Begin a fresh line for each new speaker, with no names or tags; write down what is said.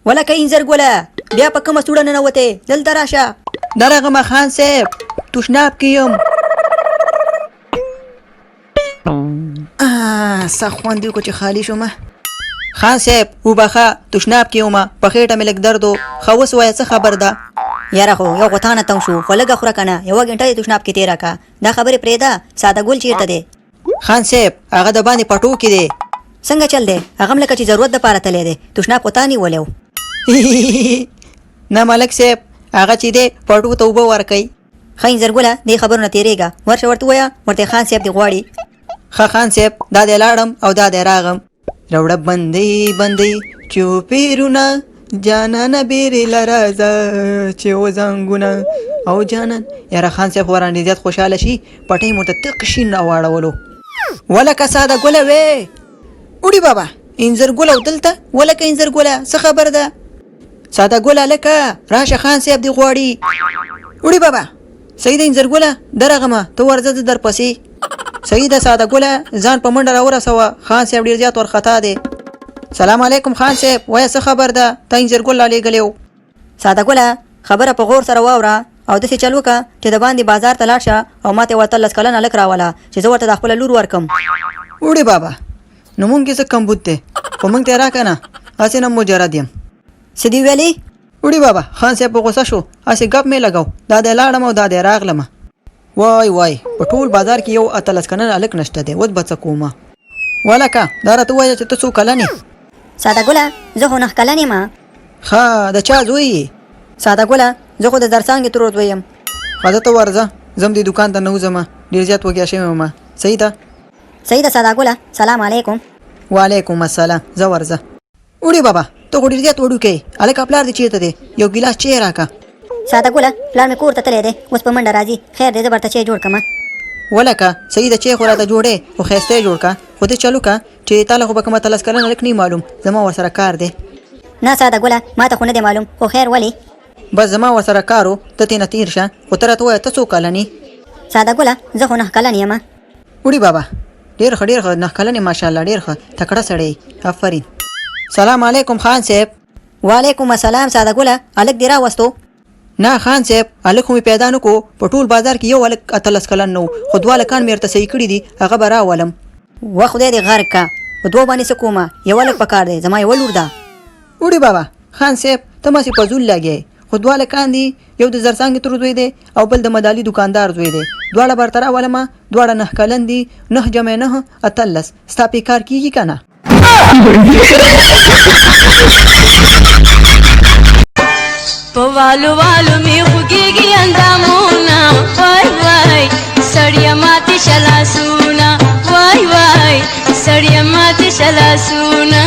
ولکه انځر ګوله بیا په کومه سوړه ننوتې دلته راشه.
درغمه خان صاحب تشناب کې یم. څه خوند دی چې خالی شومه. خان صاحب وبخه تشناب کې یم په خېټه مې لږ درد و. ښه اوس وایه څه خبر ده؟
یاره خو یو غوتانه تم شو خو لږه خوره کنه یوه ګنټه یې تشناب کې تېره که. دا خبرې پرېږده ساده ګل چېرته دی؟
خان صاحب هغه د باندې پټو کې دی.
څنګه چل دی؟ هغه هم لکه چې ضرورت دپاره تللی دی. تشناب خو تا نیولی و.
نه ملک صاحب هغه چې دی پټو ته اوبه ورکوي.
ښه انځر ګله دې خبرو نه تېرېږه. ورشه ورته ووایه ورته خان صاحب دې غواړي.
ښه خان صاحب دا دی لاړم او دا دی راغم. روړه بندۍ بندۍ چوپېرونه جانانه بیرې له راځه چې و زنګونه او جانان. یاره خان صاحب ورانډې زیات خوشحاله شي پټۍ مو ته تک شین راواړولو. ولکه ساده ګله وې وړي بابا انځر ګله او دلته ولکه انځر ګله څه خبر ده؟ ساده ګله لکه راشه خان صاحب دې غواړي. وړي بابا صحیح ده انځر ګله درغمه ته ورځه زه درپسې. صحیح ده ساده ګله ځان په منډه راورسوه. خان صاحب ډېر زیات ورخطا دی. سلام علیکم خان صاحب وایه څه خبر ده؟ ته انځر ګل رالیږلی و.
ساده ګله خبره په غور سره واوره او داسې چل وکړه چې د باندې بازار ته لاړ شه او ما ته یې 13 کلن هلک راوله چې زه ورته د خپله لور ورکم.
وړي بابا نو مونږ کې څه کمبود دی خو مونږ ته یې راکړه نه هسې نه مجرد یم.
څه دې ویلې؟
وړي بابا خان صاحب په غوسه شو هسې ګپ مې لګو دا دی لاړم او دا دی راغلمه. وای وای په ټول بازار کې یو 13 کلن هلک نشته دی اوس به څه کومه. ولکه دا راته ووایه چې ته څو کلن یې؟
ساده ګله زه خو 9 کلن یم.
ښه د چا زوی یې؟
ساده ګله زه خو د زرڅانګې ترور زوی یم.
ښه ته ورځه زم دې دوکان ته نه وځم ډېر زیات وږی شوی یم. صحیح ده؟
صحیح ده ساده ګله سلام علیکم.
وعلیکم السلام زه ورځه. وړي بابا ته خو ډېر زیات وړوکی هلکه پلار دې چېرته دی؟ یو ګیلاس چای راکړه.
ساده ګله پلار مې کور ته تللی دی اوس په منډه راځي. خیر دی زه برته چای جوړ کړمه.
ولکه صحیح ده چای خو راته جوړې خو ښایسته یې جوړ کړه خو دې چل وکړه چې تا له خو به کومه 13 کلن هلک نه معلوم زما ورسره کار دی.
نه ساده ګله ما ته خو نه دی معلوم خو خیر ولې؟
بس زما ورسره کار و ته ترې نه تېر شه خو ته راته ووایه ته څو کلن یې؟
ساده ګله زه خو 9 کلن یم.
وړي بابا ډېر ښه ډېر ښه 9 کلن یې ماشاءالله ډېر ښه تکړه سړی آفرین. سلام علیکم خان صاحب.
وعلیکم السلام ساده ګله هلک دې راوستو؟
نه خان صاحب هلک خو مې پیدا نه کو په ټول بازار کې یو هلک 13 کلن نه و خو 2 هلکان مې ورته صحیح کړي دي هغه به راولم.
و خدای دې غرق که په 2 باندې څه کومه یو هلک پکار دی زما یوه لور ده.
وړي بابا خان صاحب ته ماسې په زول لګی خو 2 هلکان دي یو د زرڅانګې تر زوی دی او بل د مدالي دوکاندار زوی دی. دواړه به ورته راولمه دواړه 9 کلن دي 9 جمع 9 13 ستا پې کار کېږي که نه؟
په والو والو می خوږیږي اندامونه وای وای سړیه ماتې شله سونه وای وای سړیه ماتې شله سونه